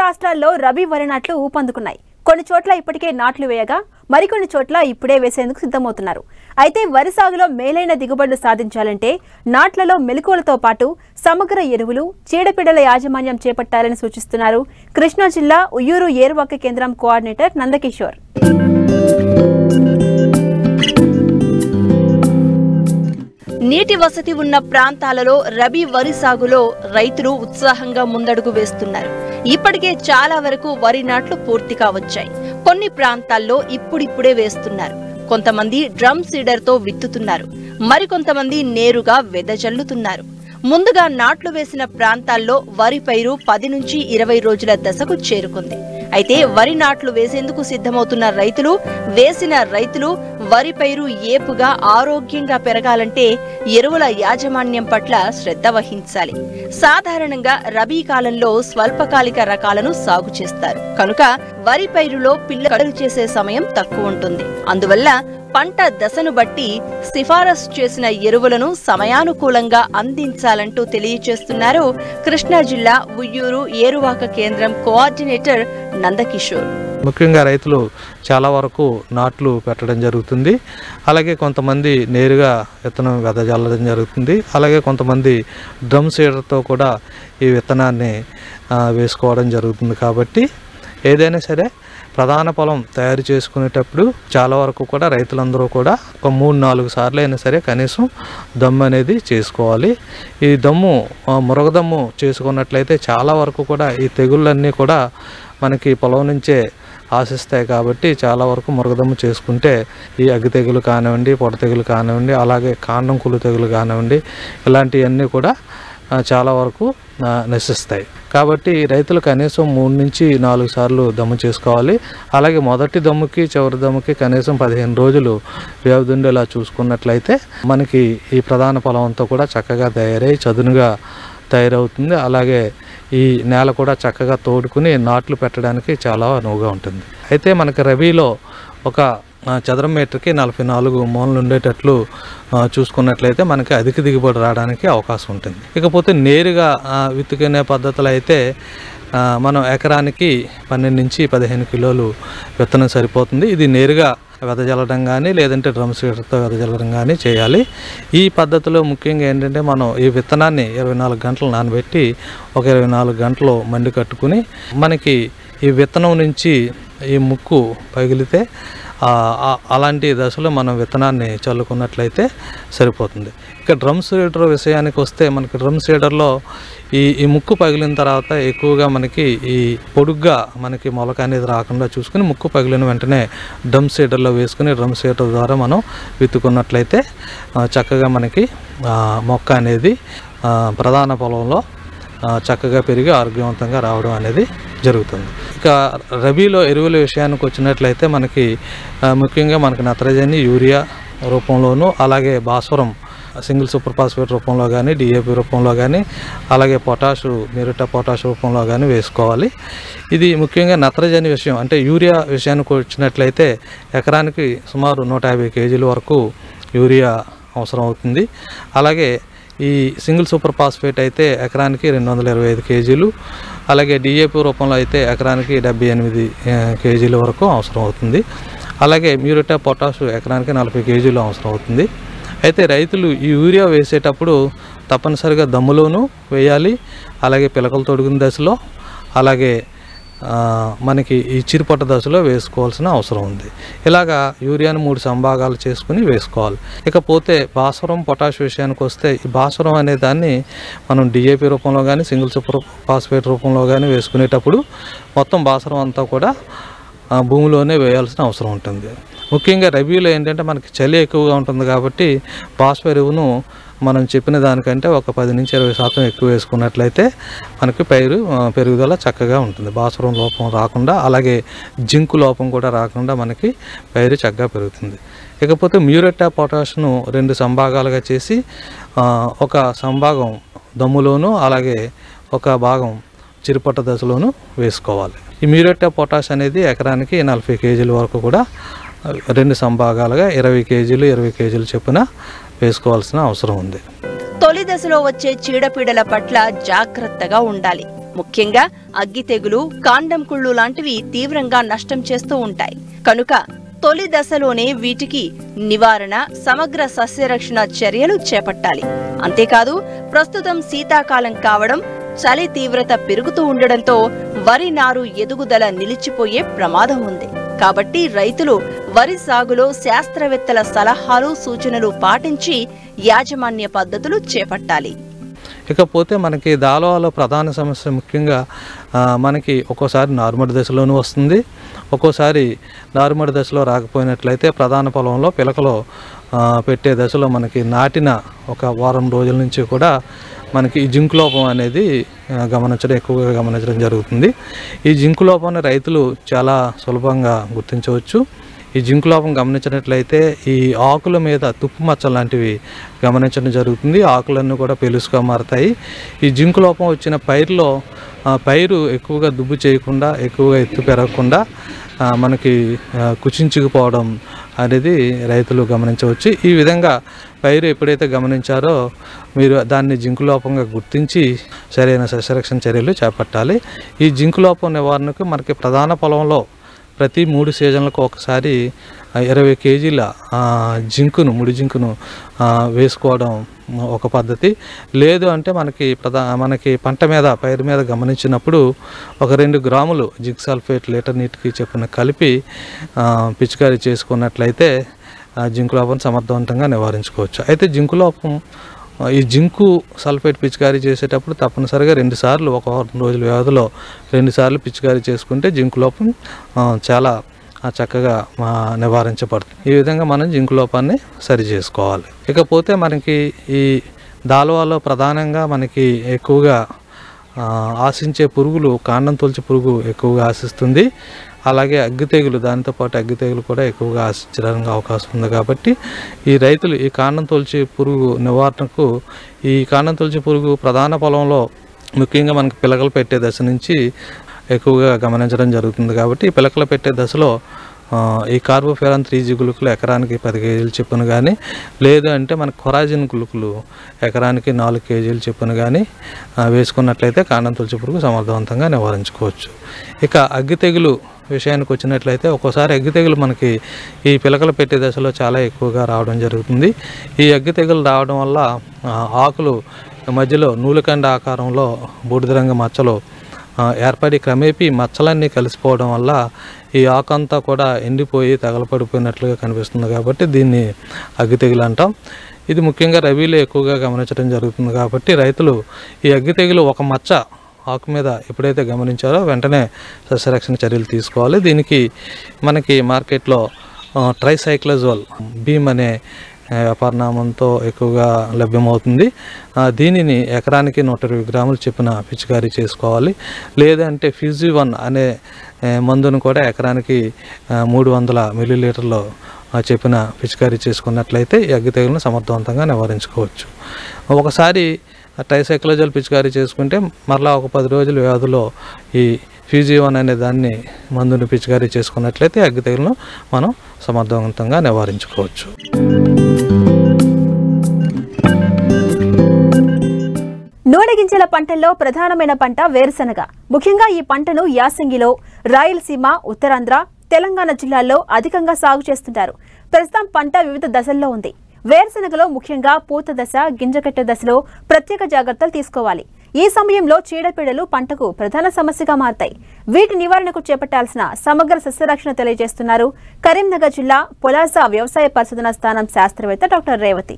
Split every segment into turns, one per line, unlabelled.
రాష్ట్రాల్లో రబీ వరి నాట్లు ఊపందుకున్నాయి. కొన్ని చోట్ల ఇప్పటికే నాట్లు వేయగా మరికొన్ని చోట్ల ఇప్పుడే వేసేందుకు సిద్ధమవుతున్నారు. అయితే వరి సాగులో మేలైన దిగుబడులు సాధించాలంటే నాట్లలో మెలకువలతో పాటు సమగ్ర ఎరువులు, చీడపీడల యాజమాన్యం చేపట్టాలని సూచిస్తున్నారు కృష్ణా జిల్లా ఉయ్యూరు ఏరువాక కేంద్రం కోఆర్డినేటర్ నందకిషోర్.
నీటి వసతి ఉన్న ప్రాంతాలలో రబీ వరి సాగులో రైతులు ఉత్సాహంగా ముందడుగు వేస్తున్నారు. ఇప్పటికే చాలా వరకు వరి నాట్లు పూర్తిగా వచ్చాయి. కొన్ని ప్రాంతాల్లో ఇప్పుడిప్పుడే వేస్తున్నారు. కొంతమంది డ్రమ్ సీడర్తో విత్తుతున్నారు. మరికొంతమంది నేరుగా వెదజల్లుతున్నారు. ముందుగా నాట్లు వేసిన ప్రాంతాల్లో వరి పైరు 10 నుంచి 20 రోజుల దశకు చేరుకుంది. అయితే వరి నాట్లు వేసేందుకు సిద్ధమవుతున్న రైతులు వరి పైరు ఏపుగా ఆరోగ్యంగా పెరగాలంటే ఎరువుల యాజమాన్యం పట్ల శ్రద్ధ వహించాలి. సాధారణంగా రబీ కాలంలో స్వల్పకాలిక రకాలను సాగు చేస్తారు కనుక వరి పైరులో పిల్లలు చేసే సమయం తక్కువ ఉంటుంది. అందువల్ల పంట దశను బట్టి సిఫారసు చేసిన ఎరువులను సమయానుకూలంగా అందించాలంటూ తెలియజేస్తున్నారు కృష్ణా జిల్లా ఉయ్యూరు ఏరువాక కేంద్రం కోఆర్డినేటర్ నందకిషోర్.
ముఖ్యంగా రైతులు చాలా వరకు నాట్లు పెట్టడం జరుగుతుంది. అలాగే కొంతమంది నేరుగా విత్తనం వెదజల్లడం జరుగుతుంది. అలాగే కొంతమంది డ్రమ్ సీడర్తో కూడా ఈ విత్తనాన్ని వేసుకోవడం జరుగుతుంది. కాబట్టి ఏదైనా సరే ప్రధాన పొలం తయారు చేసుకునేటప్పుడు చాలా వరకు కూడా రైతులందరూ కూడా ఒక 3-4 సార్లు అయినా సరే కనీసం దమ్ము అనేది చేసుకోవాలి. ఈ దమ్ము మురగదమ్ము చేసుకున్నట్లయితే చాలా వరకు కూడా ఈ తెగుళ్ళన్నీ కూడా మనకి పొలం నుంచే ఆశిస్తాయి. కాబట్టి చాలా వరకు మురగదమ్ము చేసుకుంటే ఈ అగ్గి తెగులు కానివ్వండి, పొడ తెగులు కానివ్వండి, అలాగే కాండం కుళ్ళు తెగులు కానివ్వండి, ఇలాంటివన్నీ కూడా చాలా వరకు నశిస్తాయి. కాబట్టి రైతులు కనీసం 3 నుంచి 4 సార్లు దమ్ము చేసుకోవాలి. అలాగే మొదటి దమ్ముకి చివరి దమ్ముకి కనీసం 15 రోజులు వ్యవధి ఉండేలా చూసుకున్నట్లయితే మనకి ఈ ప్రధాన పొలం అంతా కూడా చక్కగా తయారై చదునుగా తయారవుతుంది. అలాగే ఈ నేల కూడా చక్కగా తోడుకుని నాట్లు పెట్టడానికి చాలా అనువుగా ఉంటుంది. అయితే మనకి రబీలో ఒక చదరం మీటర్కి 44 మూలలు ఉండేటట్లు చూసుకున్నట్లయితే మనకి అధిక దిగుబడి రావడానికి అవకాశం ఉంటుంది. ఇకపోతే నేరుగా విత్తుకునే పద్ధతులు అయితే మనం ఎకరానికి 12 నుంచి 15 కిలోలు విత్తనం సరిపోతుంది. ఇది నేరుగా వెదజల్లడం కానీ లేదంటే డ్రమ్ సీడర్తో వెదజల్లడం కానీ చేయాలి. ఈ పద్ధతిలో ముఖ్యంగా ఏంటంటే మనం ఈ విత్తనాన్ని 24 గంటలు నానబెట్టి ఒక 24 గంటలు మండి కట్టుకుని మనకి ఈ విత్తనం నుంచి ఈ ముక్కు పగిలితే అలాంటి దశలో మనం విత్తనాన్ని చల్లుకున్నట్లయితే సరిపోతుంది. ఇక డ్రమ్ సీడర్ విషయానికి వస్తే మనకి డ్రమ్ సీడర్లో ఈ ముక్కు పగిలిన తర్వాత ఎక్కువగా మనకి ఈ పొడుగ్గా మనకి మొలక అనేది రాకుండా చూసుకుని ముక్కు పగిలిన వెంటనే డ్రమ్ సీడర్లో వేసుకుని డ్రమ్ సీడర్ ద్వారా మనం విత్తుకున్నట్లయితే చక్కగా మనకి మొక్క అనేది ప్రధాన పొలంలో చక్కగా పెరిగి ఆరోగ్యవంతంగా రావడం అనేది జరుగుతుంది. ఇక రబీలో ఎరువుల విషయానికి వచ్చినట్లయితే మనకి ముఖ్యంగా మనకి నత్రజని, యూరియా రూపంలోనూ అలాగే భాస్వరం సింగిల్ సూపర్ ఫాస్ఫేట్ రూపంలో కానీ, డిఏపి రూపంలో కానీ, అలాగే పొటాషు మ్యూరేట్ ఆఫ్ పొటాష్ రూపంలో కానీ వేసుకోవాలి. ఇది ముఖ్యంగా నత్రజని విషయం అంటే యూరియా విషయానికి వచ్చినట్లయితే ఎకరానికి సుమారు 150 కేజీల వరకు యూరియా అవసరం అవుతుంది. అలాగే ఈ సింగిల్ సూపర్ ఫాస్ఫేట్ అయితే ఎకరానికి 225 కేజీలు, అలాగే డిఏపి రూపంలో అయితే ఎకరానికి 78 కేజీల వరకు అవసరం అవుతుంది. అలాగే మ్యూరేట్ ఆఫ్ పొటాష్ ఎకరానికి 40 కేజీలు అవసరం అవుతుంది. అయితే రైతులు ఈ యూరియా వేసేటప్పుడు తప్పనిసరిగా దమ్ములోనూ వేయాలి, అలాగే పిలకలు తొడిగిన దశలో, అలాగే మనకి ఈ చిరుపట్ట దశలో వేసుకోవాల్సిన అవసరం ఉంది. ఇలాగా యూరియాను 3 సంభాగాలు చేసుకుని వేసుకోవాలి. ఇకపోతే భాస్వరం, పొటాష్ విషయానికి వస్తే ఈ భాస్వరం అనే దాన్ని మనం డిఏపి రూపంలో కానీ సింగిల్ సూపర్ ఫాస్ఫేట్ రూపంలో కానీ వేసుకునేటప్పుడు మొత్తం భాస్వరం అంతా కూడా భూమిలోనే వేయాల్సిన అవసరం ఉంటుంది. ముఖ్యంగా రబీలో ఏంటంటే మనకి చలి ఎక్కువగా ఉంటుంది కాబట్టి భాస్వర ఎరువును మనం చెప్పిన దానికంటే ఒక 10 నుంచి 20% ఎక్కువ వేసుకున్నట్లయితే మనకి పైరు పెరుగుదల చక్కగా ఉంటుంది. భాస్వరం లోపం రాకుండా, అలాగే జింకు లోపం కూడా రాకుండా మనకి పైరు చక్కగా పెరుగుతుంది. ఇకపోతే మ్యూరేట్ ఆఫ్ పొటాష్ను 2 సంభాగాలుగా చేసి ఒక సంభాగం దమ్ములోను, అలాగే ఒక భాగం చిరుపట్ట దశలోను వేసుకోవాలి. ఈ మ్యూరేట్ ఆఫ్ పొటాష్ అనేది ఎకరానికి 40 కేజీల వరకు కూడా 2 సంభాగాలుగా 20 కేజీలు 20 కేజీలు చొప్పున వేసుకోవాల్సిన అవసరం ఉంది.
తొలి దశలో వచ్చే చీడపీడల పట్ల జాగ్రత్తగా ఉండాలి. ముఖ్యంగా అగ్గి తెగులు, కాండం కుళ్ళు లాంటివి తీవ్రంగా నష్టం చేస్తూ ఉంటాయి. కనుక తొలి దశలోనే వీటికి నివారణ, సమగ్ర సస్యరక్షణ చర్యలు చేపట్టాలి. అంతేకాదు ప్రస్తుతం శీతాకాలం కావడం, చలి తీవ్రత పెరుగుతూ ఉండడంతో వరి నారు ఎదుగుదల నిలిచిపోయే ప్రమాదం ఉంది. కాబట్టి రైతులు వరి సాగులో శాస్త్రవేత్తల సలహాలు, సూచనలు పాటించి యాజమాన్య పద్ధతులు చేపట్టాలి.
ఇకపోతే మనకి దాళవాలో ప్రధాన సమస్య ముఖ్యంగా మనకి ఒక్కోసారి నారుమడి దశలోనూ వస్తుంది, ఒక్కోసారి నారుమడి దశలో రాకపోయినట్లయితే ప్రధాన పొలంలో పిలకలో పెట్టే దశలో మనకి నాటిన ఒక వారం రోజుల నుంచి కూడా మనకి ఈ జింకు లోపం అనేది ఎక్కువగా గమనించడం జరుగుతుంది. ఈ జింకు లోపాన్ని రైతులు చాలా సులభంగా గుర్తించవచ్చు. ఈ జింకు లోపం గమనించినట్లయితే ఈ ఆకుల మీద తుప్పు మచ్చలు లాంటివి గమనించడం జరుగుతుంది. ఆకులన్నీ కూడా పెలుసుగా మారుతాయి. ఈ జింకు లోపం వచ్చిన పైరు ఎక్కువగా దుబ్బు చేయకుండా, ఎక్కువగా ఎత్తు పెరగకుండా మనకి కుచించుకుపోవడం అనేది రైతులు గమనించవచ్చు. ఈ విధంగా పైరు ఎప్పుడైతే గమనించారో మీరు దాన్ని జింకు లోపంగా గుర్తించి సరైన సస్యరక్షణ చర్యలు చేపట్టాలి. ఈ జింకు లోపం నివారణకు మనకి ప్రధాన పొలంలో ప్రతి 3 సీజన్లకు ఒకసారి 20 కేజీల ముడి జింకును వేసుకోవడం ఒక పద్ధతి. లేదు అంటే మనకి పంట మీద, పైరు మీద గమనించినప్పుడు ఒక 2 గ్రాములు జింక్ సల్ఫేట్ లీటర్ నీటికి చొప్పున కలిపి పిచికారీ చేసుకున్నట్లయితే జింకు లోపం సమర్థవంతంగా నివారించుకోవచ్చు. అయితే ఈ జింకు సల్ఫేట్ పిచికారీ చేసేటప్పుడు తప్పనిసరిగా 2 సార్లు, ఒక 2 రోజుల వ్యవధిలో 2 సార్లు పిచికారీ చేసుకుంటే జింకు లోపం చాలా చక్కగా నివారించబడుతుంది. ఈ విధంగా మనం జింకు లోపాన్ని సరి చేసుకోవాలి. ఇకపోతే మనకి ఈ దాళవాలో ప్రధానంగా మనకి ఎక్కువగా ఆశించే పురుగులు కాండం తొలచి పురుగు ఎక్కువగా ఆశిస్తుంది. అలాగే అగ్గి తెగులు, దాంతోపాటు అగ్గి తెగులు కూడా ఎక్కువగా ఆశించడానికి అవకాశం ఉంది. కాబట్టి ఈ రైతులు ఈ కాండం తొలచి పురుగు నివారణకు ఈ కాండం తొలచి పురుగు ప్రధాన పొలంలో ముఖ్యంగా మనకి పిలకలు పెట్టే దశ నుంచి ఎక్కువగా గమనించడం జరుగుతుంది. కాబట్టి ఈ పిలకలు పెట్టే దశలో ఈ కార్బోఫెరాన్ 3G గుళికలు ఎకరానికి 10 కేజీలు చొప్పున కానీ, లేదు అంటే మనకు కొరాజిన్ గుళికలు ఎకరానికి 4 కేజీలు చొప్పున కానీ వేసుకున్నట్లయితే కాండం తొలచి పురుగు సమర్థవంతంగా నివారించుకోవచ్చు. ఇక అగ్గి తెగులు విషయానికి వచ్చినట్లయితే ఒక్కోసారి అగ్గి తెగులు మనకి ఈ పిలకలు పెట్టే దశలో చాలా ఎక్కువగా రావడం జరుగుతుంది. ఈ అగ్గి తెగులు రావడం వల్ల ఆకులు మధ్యలో నూలుకండ ఆకారంలో బూడిద రంగు మచ్చలు ఏర్పడి క్రమేపీ మచ్చలన్నీ కలిసిపోవడం వల్ల ఈ ఆకంతా కూడా ఎండిపోయి తగలపడిపోయినట్లుగా కనిపిస్తుంది. కాబట్టి దీన్ని అగ్గి తెగులు అంటాం. ఇది ముఖ్యంగా రబీలో ఎక్కువగా గమనించడం జరుగుతుంది. కాబట్టి రైతులు ఈ అగ్గి తెగులు ఒక మచ్చ ఆకు మీద ఎప్పుడైతే గమనించారో వెంటనే సస్యరక్షణ చర్యలు తీసుకోవాలి. దీనికి మనకి మార్కెట్లో ట్రైసైక్లోజోల్ బీమ్ అనే వ్యాపారనామంతో ఎక్కువగా లభ్యమవుతుంది. దీనిని ఎకరానికి 120 గ్రాములు చొప్పున పిచికారీ చేసుకోవాలి. లేదంటే ఫ్యూజీ1 అనే మందును కూడా ఎకరానికి 300 మిల్లీలీటర్లు చొప్పున పిచికారీ చేసుకున్నట్లయితే ఈ అగ్గి తెగులను సమర్థవంతంగా నివారించుకోవచ్చు. ఒకసారి ట్రైసైక్లోజోల్ పిచికారీ చేసుకుంటే మరలా ఒక 10 రోజుల వ్యవధిలో ఈ ఫ్యూజీ1 అనే దాన్ని మందుని పిచికారీ చేసుకున్నట్లయితే అగ్గి తెగులను మనం సమర్థవంతంగా నివారించుకోవచ్చు.
నూనె గింజల పంటల్లో ప్రధానమైన పంట వేరుశనగ. ముఖ్యంగా ఈ పంటను యాసంగిలో, రాయలసీమ, ఉత్తరాంధ్ర, తెలంగాణ జిల్లాల్లో అధికంగా సాగు చేస్తుంటారు. ప్రస్తుతం పంట వివిధ దశల్లో ఉంది. వేరుశనగలో ముఖ్యంగా పూత దశ, గింజకట్టె దశలో ప్రత్యేక జాగ్రత్తలు తీసుకోవాలి. ఈ సమయంలో చీడపీడలు పంటకు ప్రధాన సమస్యగా మారతాయి. వీటి నివారణకు చేపట్టాల్సిన సమగ్ర సస్యరక్షణ తెలియజేస్తున్నారు కరీంనగర్ జిల్లా పొలాస వ్యవసాయ పరిశోధనా స్థానం శాస్త్రవేత్త డాక్టర్ రేవతి.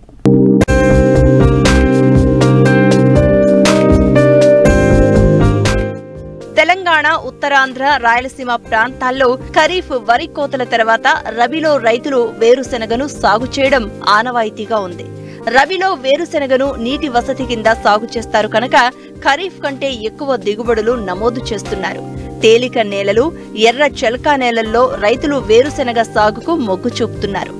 తెలంగాణ, ఉత్తరాంధ్ర, రాయలసీమ ప్రాంతాల్లో ఖరీఫ్ వరి కోతల తర్వాత రబీలో రైతులు వేరుశెనగను సాగు చేయడం ఆనవాయితీగా ఉంది. రబీలో వేరుశెనగను నీటి వసతి కింద సాగు చేస్తారు కనుక ఖరీఫ్ కంటే ఎక్కువ దిగుబడులు నమోదు చేస్తున్నారు. తేలిక నేలలు, ఎర్ర చెలకా నేలల్లో రైతులు వేరుశెనగ సాగుకు మొగ్గు చూపుతున్నారు.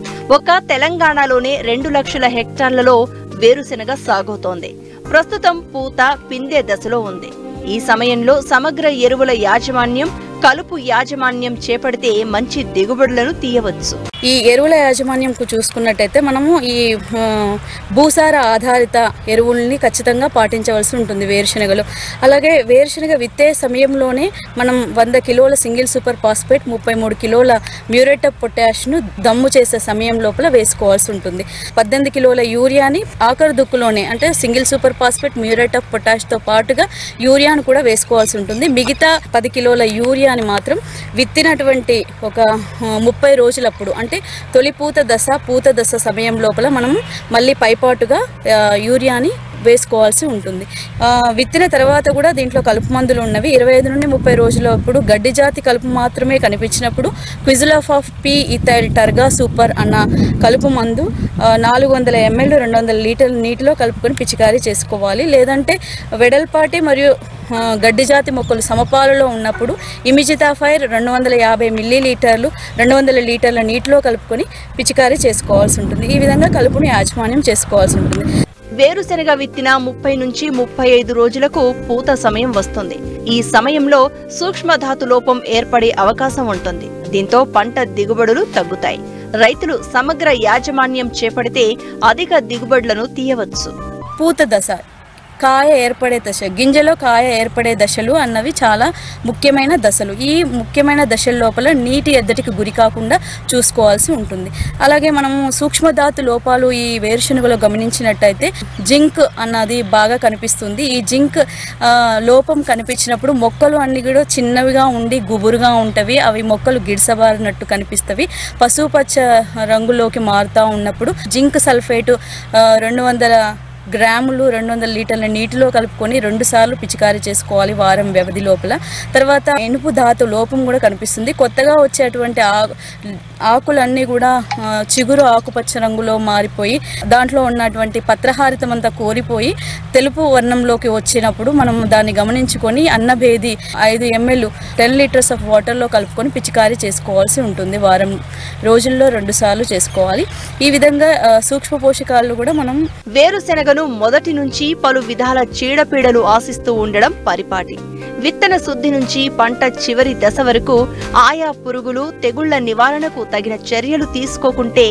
తెలంగాణలోనే 2 లక్షల హెక్టార్లలో వేరుశెనగ సాగవుతోంది. ప్రస్తుతం పూత, పిందె దశలో ఉంది. ఈ సమయంలో సమగ్ర ఎరువుల యాజమాన్యం, కలుపు యాజమాన్యం చేపడితే మంచి దిగుబడులను తీయవచ్చు.
ఈ ఎరువుల యాజమాన్యంకు చూసుకున్నట్టయితే మనము ఈ భూసార ఆధారిత ఎరువుల్ని ఖచ్చితంగా పాటించవలసి ఉంటుంది వేరుశనగలో. అలాగే వేరుశనగ విత్తే సమయంలోనే మనం 100 కిలోల సింగిల్ సూపర్ ఫాస్ఫేట్, 33 కిలోల మ్యూరేట్ ఆఫ్ పొటాష్ను దమ్ము చేసే సమయం లోపల వేసుకోవాల్సి ఉంటుంది. 18 కిలోల యూరియాని ఆఖరి దుక్కులోనే, అంటే single super phosphate, muriate of పొటాష్తో పాటుగా యూరియాను కూడా వేసుకోవాల్సి ఉంటుంది. మిగతా 10 కిలోల యూరియాని మాత్రం విత్తినటువంటి ఒక 30 రోజులప్పుడు, అంటే తొలి పూత దశ సమయం లోపల మనం మళ్ళీ పైపాటుగా యూరియాని వేసుకోవాల్సి ఉంటుంది. విత్తిన తర్వాత కూడా దీంట్లో కలుపు మందులు ఉన్నవి. 25 నుండి 30 రోజులప్పుడు గడ్డి జాతి కలుపు మాత్రమే కనిపించినప్పుడు క్విజిలాఫ్ పి ఇథైల్ టర్గా సూపర్ అన్న కలుపు మందు 400 ml 200 లీటర్ల నీటిలో కలుపుకొని పిచికారీ చేసుకోవాలి. లేదంటే వెడల్పాటి మరియు గడ్డి జాతి మొక్కలు సమపాలలో ఉన్నప్పుడు ఇమిజితాఫైర్ 250 మిల్లీలీటర్లు 200 లీటర్ల నీటిలో కలుపుకొని పిచికారీ చేసుకోవాల్సి ఉంటుంది. ఈ విధంగా కలుపుని యాజమాన్యం చేసుకోవాల్సి ఉంటుంది.
వేరుశెనగ విత్తిన 30 నుంచి 35 రోజులకు పూత సమయం వస్తుంది. ఈ సమయంలో సూక్ష్మధాతు లోపం ఏర్పడే అవకాశం ఉంటుంది. దీంతో పంట దిగుబడులు తగ్గుతాయి. రైతులు సమగ్ర యాజమాన్యం చేపడితే అధిక దిగుబడులను తీయవచ్చు.
పూత దశ, కాయ ఏర్పడే దశ, గింజలో కాయ ఏర్పడే దశలు అన్నవి చాలా ముఖ్యమైన దశలు. ఈ ముఖ్యమైన దశల లోపల నీటి ఎద్దటికి గురి కాకుండా చూసుకోవాల్సి ఉంటుంది. అలాగే మనము సూక్ష్మధాతు లోపాలు ఈ వేరుశనగలో గమనించినట్టయితే జింక్ అన్నది బాగా కనిపిస్తుంది. ఈ జింక్ లోపం కనిపించినప్పుడు మొక్కలు అన్ని కూడా చిన్నవిగా ఉండి గుబురుగా ఉంటవి. అవి మొక్కలు గిడిసబారినట్టు కనిపిస్తవి. పసుపచ్చ రంగులోకి మారుతూ ఉన్నప్పుడు జింక్ సల్ఫేటు 200 గ్రాములు 200 లీటర్ల నీటిలో కలుపుకొని 2 సార్లు పిచికారీ చేసుకోవాలి వారం వ్యవధి లోపల. తర్వాత ఎనుపు ధాతు లోపం కూడా కనిపిస్తుంది. కొత్తగా వచ్చేటువంటి ఆకులన్నీ కూడా చిగురు ఆకుపచ్చ రంగులో మారిపోయి దాంట్లో ఉన్నటువంటి పత్రహారితం అంతా కోరిపోయి తెలుపు వర్ణంలోకి వచ్చినప్పుడు మనం దాన్ని గమనించుకొని అన్నభేది 5 ml 10 లీటర్స్ ఆఫ్ వాటర్లో కలుపుకొని పిచికారీ చేసుకోవాల్సి ఉంటుంది. వారం రోజుల్లో 2 సార్లు చేసుకోవాలి. ఈ విధంగా సూక్ష్మ పోషకాలు కూడా మనం
వేరుశెనగ మొదటి నుంచి పలు విధాల చీడపీడలు ఆశిస్తూ ఉండడం పరిపాటి. విత్తన శుద్ధి నుంచి పంట చివరి దశ వరకు ఆయా పురుగులు, తెగుళ్ల నివారణకు తగిన చర్యలు తీసుకోకుంటే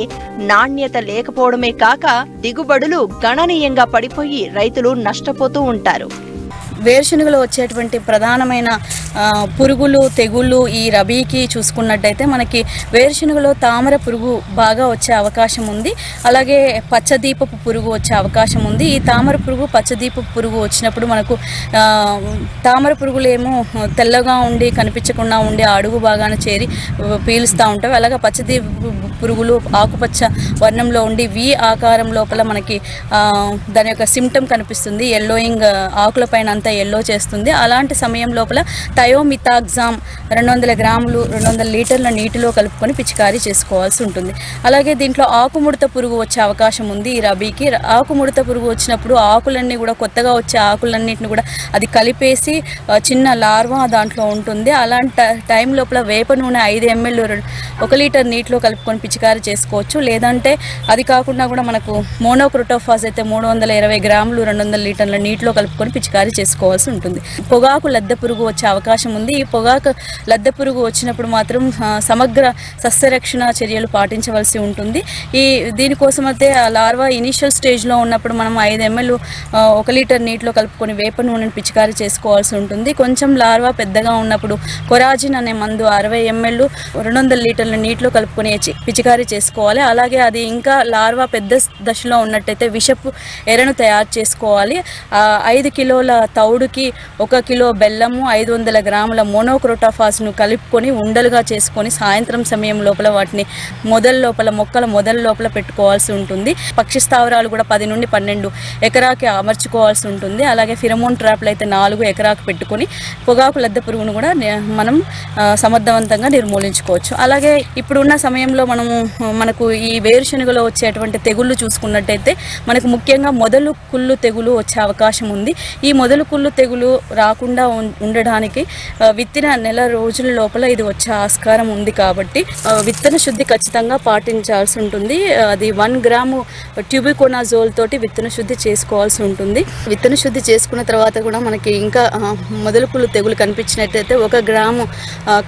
నాణ్యత లేకపోవడమే కాక దిగుబడులు గణనీయంగా పడిపోయి రైతులు నష్టపోతూ ఉంటారు.
వేరుశనగలో వచ్చేటువంటి ప్రధానమైన పురుగులు, తెగుళ్ళు ఈ రబీకి చూసుకున్నట్టయితే మనకి వేరుశనగలో తామర పురుగు బాగా వచ్చే అవకాశం ఉంది. అలాగే పచ్చదీపపు పురుగు వచ్చే అవకాశం ఉంది. ఈ తామర పురుగు, పచ్చదీపపు పురుగు వచ్చినప్పుడు మనకు తామర పురుగులు ఏమో తెల్లగా ఉండి కనిపించకుండా ఉండి అడుగు బాగానే చేరి పీలుస్తూ ఉంటాయి. అలాగే పచ్చదీపపు పురుగులు ఆకుపచ్చ వర్ణంలో ఉండి వి ఆకారం లోపల మనకి దాని యొక్క సిమ్టమ్ కనిపిస్తుంది. ఎల్లోయింగ్ ఆకులపైన అంతా ఎల్లో చేస్తుంది. అలాంటి సమయం లోపల థయోమిథాగ్జామ్ 200 గ్రాములు 200 లీటర్ల నీటిలో కలుపుకొని పిచికారీ చేసుకోవాల్సి ఉంటుంది. అలాగే దీంట్లో ఆకుముడత పురుగు వచ్చే అవకాశం ఉంది. ఈ రబీకి ఆకుముడత పురుగు వచ్చినప్పుడు ఆకులన్నీ కూడా కొత్తగా వచ్చే ఆకులన్నింటిని కూడా అది కలిపేసి చిన్న లార్వా దాంట్లో ఉంటుంది. అలాంటి టైం లోపల వేప నూనె 5 ml 1 లీటర్ నీటిలో కలుపుకొని పిచికారీ చేసుకోవచ్చు. లేదంటే అది కాకుండా కూడా మనకు మోనోక్రోటోఫాస్ అయితే 320 గ్రాములు 200 లీటర్ల నీటిలో కలుపుకొని పిచికారీ చేసుకోవాల్సి ఉంటుంది. పొగాకు లద్దె పురుగు వచ్చే అవకాశం ఉంది. ఈ పొగాకు లద్దె పురుగు వచ్చినప్పుడు మాత్రం సమగ్ర సస్యరక్షణ చర్యలు పాటించవలసి ఉంటుంది. దీనికోసం అయితే లార్వా ఇనిషియల్ స్టేజ్లో ఉన్నప్పుడు మనం 5 ml 1 లీటర్ నీటిలో కలుపుకొని వేప నూనెను పిచికారీ చేసుకోవాల్సి ఉంటుంది. కొంచెం లార్వా పెద్దగా ఉన్నప్పుడు కొరాజిన్ అనే మందు 60 ml 200 లీటర్ల నీటిలో కలుపుకొని పిచికారీ చేసుకోవాలి. అలాగే అది ఇంకా లార్వా పెద్ద దశలో ఉన్నట్టయితే విషపు ఎరను తయారు చేసుకోవాలి. 5 కిలోల తౌడుకి 1 కిలో బెల్లము 500 గ్రాముల మోనోక్రోటోఫాస్ను కలుపుకొని ఉండలుగా చేసుకొని సాయంత్రం సమయం లోపల వాటిని మొక్కల మొదల లోపల పెట్టుకోవాల్సి ఉంటుంది. పక్షి స్థావరాలు కూడా 10 నుండి 12 ఎకరాకి అమర్చుకోవాల్సి ఉంటుంది. అలాగే ఫిరమోన్ ట్రాప్లు అయితే 4 ఎకరాకు పెట్టుకొని పొగాకు లద్దె పురుగును కూడా మనం సమర్థవంతంగా నిర్మూలించుకోవచ్చు. అలాగే ఇప్పుడున్న సమయంలో మనకు ఈ వేరుశనగలో వచ్చేటువంటి తెగుళ్ళు చూసుకున్నట్టయితే మనకు ముఖ్యంగా మొదలు కుళ్ళు తెగులు వచ్చే అవకాశం ఉంది. ఈ మొదలు మొదలుకుళ్ళు తెగులు రాకుండా ఉండడానికి విత్తిన నెల రోజుల లోపల ఇది వచ్చే ఆస్కారం ఉంది కాబట్టి విత్తన శుద్ధి ఖచ్చితంగా పాటించాల్సి ఉంటుంది. అది 1 గ్రాము ట్యూబికోనాజోల్ తోటి విత్తన శుద్ధి చేసుకోవాల్సి ఉంటుంది. విత్తన శుద్ధి చేసుకున్న తర్వాత కూడా మనకి ఇంకా మొదలుకుళ్ళు తెగులు కనిపించినట్టయితే 1 గ్రాము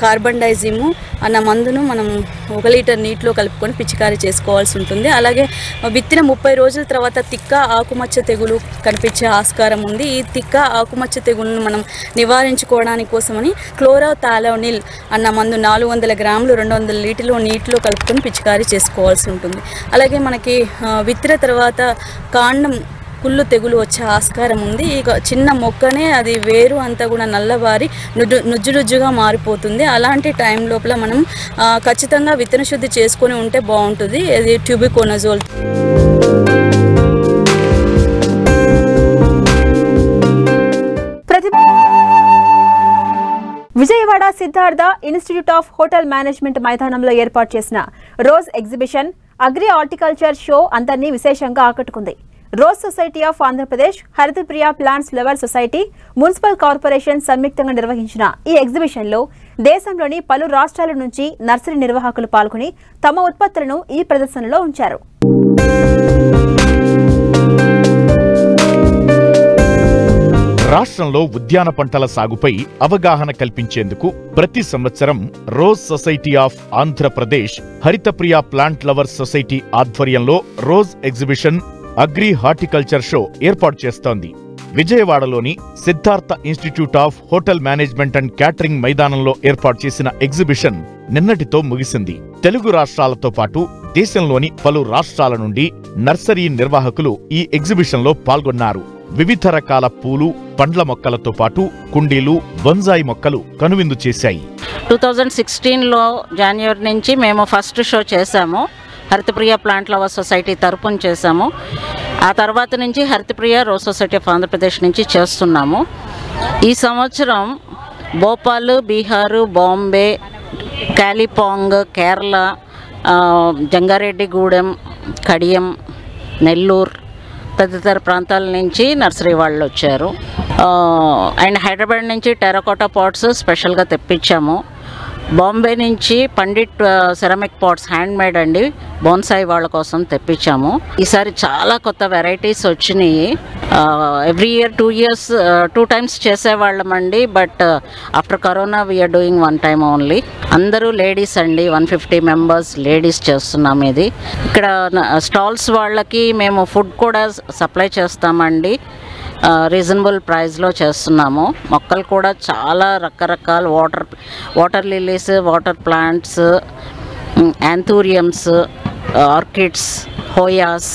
కార్బండైజిము అన్న మందును మనం 1 లీటర్ నీటిలో కలుపుకొని పిచికారీ చేసుకోవాల్సి ఉంటుంది. అలాగే విత్తిన 30 రోజుల తర్వాత తిక్క ఆకుమచ్చ తెగులు కనిపించే ఆస్కారం ఉంది. ఈ తిక్క ఆకుమచ్చ తెగులను మనం నివారించుకోవడానికి కోసమని క్లోరోథాలోనిల్ అన్న మందు 400 గ్రాములు 200 లీటర్ల నీటిలో కలుపుకొని పిచికారీ చేసుకోవాల్సి ఉంటుంది. అలాగే మనకి విత్తిన తర్వాత కాండం కుళ్ళు తెగులు వచ్చే ఆస్కారం ఉంది. ఈ చిన్న మొక్కనే అది వేరు అంతా కూడా నల్లబారి నుజ్జుగా మారిపోతుంది. అలాంటి టైం లోపల మనం ఖచ్చితంగా విత్తన శుద్ధి చేసుకొని ఉంటే బాగుంటుంది. అది ట్యూబికోనాజోల్.
Vijayawada Siddhartha institute of hotel management మైదానంలో ఏర్పాటు చేసిన rose exhibition agri horticulture show అందరినీ విశేషంగా ఆకట్టుకుంది. Rose society of Andhra Pradesh, హరితప్రియ plants lover society, municipal corporation సంయుక్తంగా నిర్వహించిన ఈ ఎగ్జిబిషన్లో దేశంలోని పలు రాష్ట్రాల నుంచి నర్సరీ నిర్వాహకులు పాల్గొని తమ ఉత్పత్తులను ఈ ప్రదర్శనలో ఉంచారు.
రాష్ట్రంలో ఉద్యాన పంటల సాగుపై అవగాహన కల్పించేందుకు ప్రతి సంవత్సరం rose society of Andhra Pradesh, హరితప్రియ plant lover society ఆధ్వర్యంలో rose exhibition agri horticulture show ఏర్పాటు చేస్తోంది. విజయవాడలోని Siddhartha institute of hotel management and catering మైదానంలో ఏర్పాటు చేసిన ఎగ్జిబిషన్ నిన్నటితో ముగిసింది. తెలుగు రాష్ట్రాలతో పాటు దేశంలోని పలు రాష్ట్రాల నుండి నర్సరీ నిర్వాహకులు ఈ ఎగ్జిబిషన్లో పాల్గొన్నారు. వివిధ రకాల పూలు, పండ్ల మొక్కలతో పాటు కుండీలు, బొన్సాయి మొక్కలు కనువిందు చేశాయి.
2016లో జనవరి నుంచి మేము ఫస్ట్ షో చేశాము. హరితప్రియ ప్లాంట్ లవర్ సొసైటీ తరపున చేశాము. ఆ తర్వాత నుంచి హరితప్రియ రోజ్ సొసైటీ ఆఫ్ ఆంధ్రప్రదేశ్ నుంచి చేస్తున్నాము. ఈ సంవత్సరం భోపాల్, బీహారు, బాంబే, కాలిపాంగ్, కేరళ, జంగారెడ్డిగూడెం, కడియం, నెల్లూరు తదితర ప్రాంతాల నుంచి నర్సరీ వాళ్ళు వచ్చారు. అండ్ హైదరాబాద్ నుంచి టెరకోటా పాట్స్ స్పెషల్గా తెప్పించాము. బాంబే నుంచి Pandit ceramic pots hand made అండి, బోన్సాయి వాళ్ళ కోసం తెప్పించాము. ఈసారి చాలా కొత్త వెరైటీస్ వచ్చినాయి. ఎవ్రీ ఇయర్ 2 years 2 times చేసేవాళ్ళమండి. But after corona we're doing 1 time only. అందరూ లేడీస్ అండి, 150 members లేడీస్ చేస్తున్నాం. ఇది ఇక్కడ స్టాల్స్ వాళ్ళకి మేము ఫుడ్ కూడా సప్లై చేస్తామండి. రీజనబుల్ ప్రైస్లో చేస్తున్నాము. మొక్కలు కూడా చాలా రకరకాల water lilies, water plants, anthuriums, orchids, hoyas,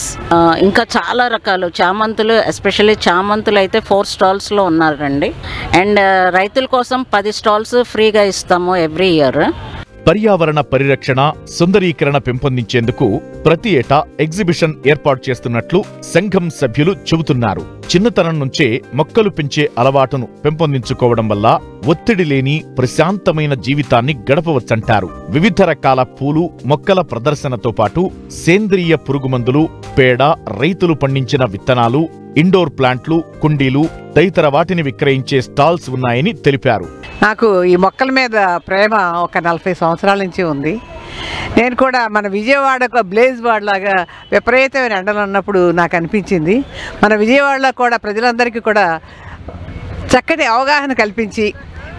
ఇంకా చాలా రకాలు చామంతులు, ఎస్పెషల్లీ చామంతులు అయితే 4 stalls ఉన్నారండి. అండ్ రైతుల కోసం 10 stalls ఫ్రీగా ఇస్తాము ఎవ్రీ ఇయర్.
పర్యావరణ పరిరక్షణ, సుందరీకరణ పెంపొందించేందుకు ప్రతి ఏటా ఎగ్జిబిషన్ ఏర్పాటు చేస్తున్నట్లు సంఘం సభ్యులు చెబుతున్నారు. చిన్నతనం నుంచే మొక్కలు పెంచే అలవాటును పెంపొందించుకోవడం వల్ల ఒత్తిడి లేని ప్రశాంతమైన జీవితాన్ని గడపవచ్చంటారు. వివిధ రకాల పూలు, మొక్కల ప్రదర్శనతో పాటు సేంద్రియ పురుగుమందులు, పేడ, రైతులు పండించిన విత్తనాలు, ఇండోర్ ప్లాంట్లు, కుండీలు తదితర వాటిని విక్రయించే స్టాల్స్ ఉన్నాయని తెలిపారు.
నాకు ఈ మొక్కల మీద ప్రేమ ఒక 40 సంవత్సరాల నుంచి ఉంది. నేను కూడా మన విజయవాడకు బ్లేజ్ వార్డ్ లాగా విపరీతమైన ఎండలు ఉన్నప్పుడు నాకు అనిపించింది, మన విజయవాడలో కూడా ప్రజలందరికీ కూడా చక్కటి అవగాహన కల్పించి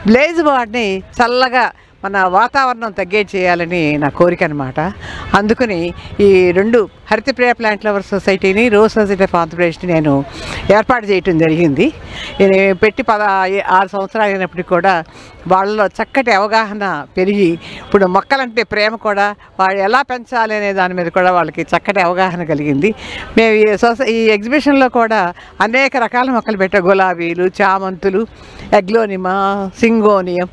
బ్లేజ్ వార్డ్ని చల్లగా మన వాతావరణం తగ్గేట్ చేయాలని నా కోరిక అనమాట. అందుకని ఈ 2 హరితప్రియ ప్లాంట్ లవర్ సొసైటీని, రోజ్ సొసైటీ ఆఫ్ ఆంధ్రప్రదేశ్ని నేను ఏర్పాటు చేయటం జరిగింది. నేను పెట్టి 6 సంవత్సరాలు అయినప్పటికీ కూడా వాళ్ళలో చక్కటి అవగాహన పెరిగి ఇప్పుడు మొక్కలంటే ప్రేమ కూడా వాళ్ళు ఎలా పెంచాలి అనే దాని మీద కూడా వాళ్ళకి చక్కటి అవగాహన కలిగింది. మేము ఈ ఎగ్జిబిషన్లో కూడా అనేక రకాల మొక్కలు పెట్టాం. గులాబీలు, చామంతులు, ఎగ్లోనిమా, సింగోనియం,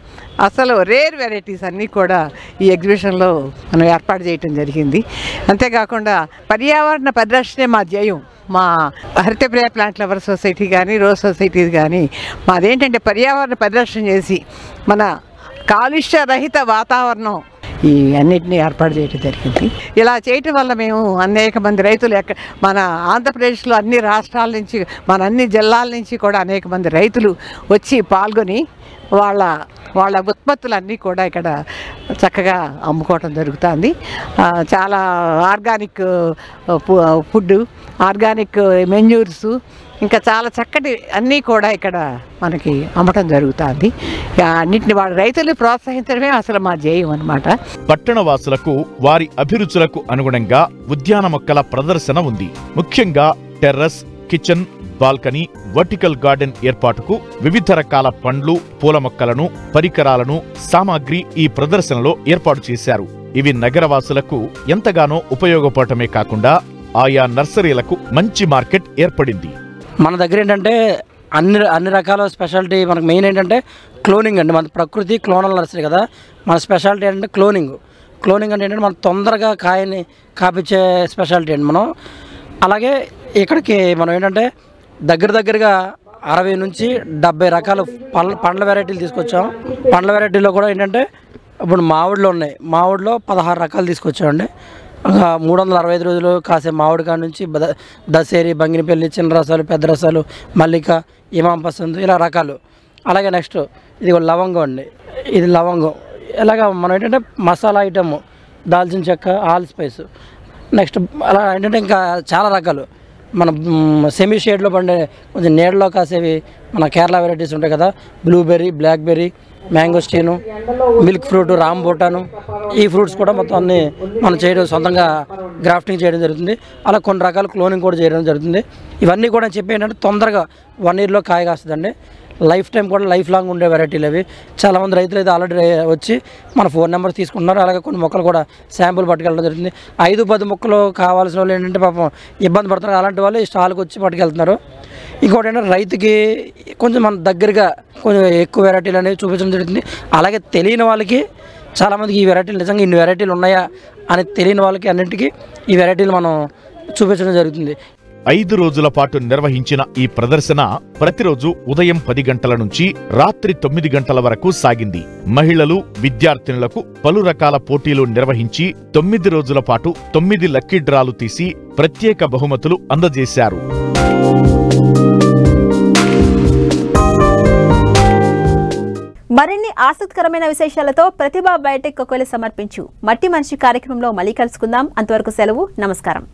అసలు రేర్ వెరైటీస్ అన్నీ కూడా ఈ ఎగ్జిబిషన్లో మనం ఏర్పాటు చేయటం జరిగింది. అంతేకాకుండా పర్యావరణ పరిరక్షణే మా ధ్యేయం. మా హరితప్రియ ప్లాంట్ లవర్ సొసైటీ కానీ, రోజ్ సొసైటీ కానీ మాదేంటంటే పర్యావరణ పరిరక్షణ చేసి మన కాలుష్య రహిత వాతావరణం ఈ అన్నిటినీ ఏర్పాటు చేయడం జరిగింది. ఇలా చేయటం వల్ల మేము అనేక మంది రైతులు మన ఆంధ్రప్రదేశ్లో అన్ని రాష్ట్రాల నుంచి, మన అన్ని జిల్లాల నుంచి కూడా అనేక మంది రైతులు వచ్చి పాల్గొని వాళ్ళ ఉత్పత్తులన్నీ కూడా ఇక్కడ చక్కగా అమ్ముకోవటం జరుగుతుంది. చాలా ఆర్గానిక్ ఫుడ్, ఆర్గానిక్ మెన్యూర్స్, ఇంకా చాలా చక్కటి అన్నీ కూడా ఇక్కడ మనకి అమ్మటం జరుగుతుంది. అన్నింటిని వాళ్ళ రైతులు ప్రోత్సహించడమే అసలు మా ధ్యేయం అన్నమాట.
పట్టణ వాసులకు వారి అభిరుచులకు అనుగుణంగా ఉద్యాన మొక్కల ప్రదర్శన ఉంది. ముఖ్యంగా terrace, kitchen, balcony, vertical garden ఏర్పాటుకు వివిధ రకాల పండ్లు, పూల మొక్కలను, పరికరాలను, సామాగ్రి ఈ ప్రదర్శనలో ఏర్పాటు చేశారు. ఇవి నగరవాసులకు ఎంతగానో ఉపయోగపడటమే కాకుండా ఆయా నర్సరీలకు మంచి మార్కెట్ ఏర్పడింది.
మన దగ్గర ఏంటంటే అన్ని రకాల స్పెషాలిటీ. మనకు మెయిన్ ఏంటంటే క్లోనింగ్ అండి. మన ప్రకృతి క్లోనల్ నర్సరీ కదా, మన స్పెషాలిటీ ఏంటంటే క్లోనింగ్ అంటే ఏంటంటే మనం తొందరగా కాయని కాపించే స్పెషాలిటీ అండి మనం. అలాగే ఇక్కడికి మనం ఏంటంటే దగ్గరగా 60 నుంచి 70 రకాల పండ్ల వెరైటీలు తీసుకొచ్చాం. పండ్ల వెరైటీలో కూడా ఏంటంటే ఇప్పుడు మామిడిలో ఉన్నాయి. మామిడిలో 16 రకాలు తీసుకొచ్చామండి. 365 రోజులు కాసే మామిడి కాడ నుంచి దసేరి, బంగినపల్లి, చిన్న రసాలు, పెద్ద రసాలు, మల్లిక, ఇమాం పసంద్, ఇలా రకాలు. అలాగే నెక్స్ట్ ఇది లవంగం అండి. ఇది లవంగం. ఇలాగ మనం ఏంటంటే మసాలా ఐటమ్, దాల్చిన చెక్క, ఆల్ స్పైస్. నెక్స్ట్ అలా ఏంటంటే ఇంకా చాలా రకాలు. మన సెమీ షేడ్లో పండే కొంచెం నీడలో కాసేవి మన కేరళ వెరైటీస్ ఉంటాయి కదా, బ్లూబెర్రీ, బ్లాక్బెర్రీ, మ్యాంగోస్టీను, మిల్క్ ఫ్రూట్, రాంబోటాను, ఈ ఫ్రూట్స్ కూడా మొత్తం అన్ని మనం చేయడం, సొంతంగా గ్రాఫ్టింగ్ చేయడం జరుగుతుంది. అలా కొన్ని రకాల క్లోనింగ్ కూడా చేయడం జరుగుతుంది. ఇవన్నీ కూడా చెప్పి ఏంటంటే తొందరగా 1 yearలో కాయ కాస్తుందండి. లైఫ్ టైం కూడా లైఫ్ లాంగ్ ఉండే వెరైటీలు అవి. చాలామంది రైతులు అయితే ఆల్రెడీ వచ్చి మన ఫోన్ నెంబర్ తీసుకుంటున్నారు. అలాగే కొన్ని మొక్కలు కూడా శాంపుల్ పట్టుకెళ్ళడం జరుగుతుంది. 5-10 మొక్కలు కావాల్సిన వాళ్ళు ఏంటంటే పాపం ఇబ్బంది పడుతున్నారు. అలాంటి వాళ్ళు ఈ స్టాల్కి వచ్చి పట్టుకెళ్తున్నారు. ఇంకోటి ఏంటంటే రైతుకి కొంచెం మన దగ్గరగా కొంచెం ఎక్కువ వెరైటీలు అనేవి చూపించడం జరుగుతుంది. అలాగే తెలియని వాళ్ళకి చాలామందికి ఈ వెరైటీలు నిజంగా ఇన్ని వెరైటీలు ఉన్నాయా అని తెలియని వాళ్ళకి అన్నింటికీ ఈ వెరైటీలు మనం చూపించడం జరుగుతుంది.
5 రోజుల పాటు నిర్వహించిన ఈ ప్రదర్శన ప్రతిరోజు ఉదయం 10 గంటల నుంచి రాత్రి 9 గంటల వరకు సాగింది. మహిళలు, విద్యార్థినులకు పలు రకాల పోటీలు నిర్వహించి 9 రోజుల పాటు 9 లక్కీ డ్రాలు తీసి ప్రత్యేక బహుమతులు అందజేశారు.
మరిన్ని ఆసక్తికరమైన విశేషాలతో ప్రతిభా బయోటెక్ కోకోలి సమర్పించు మట్టి మనిషి కార్యక్రమంలో మళ్ళీ కలుసుకుందాం. అంతవరకు సెలవు. నమస్కారం.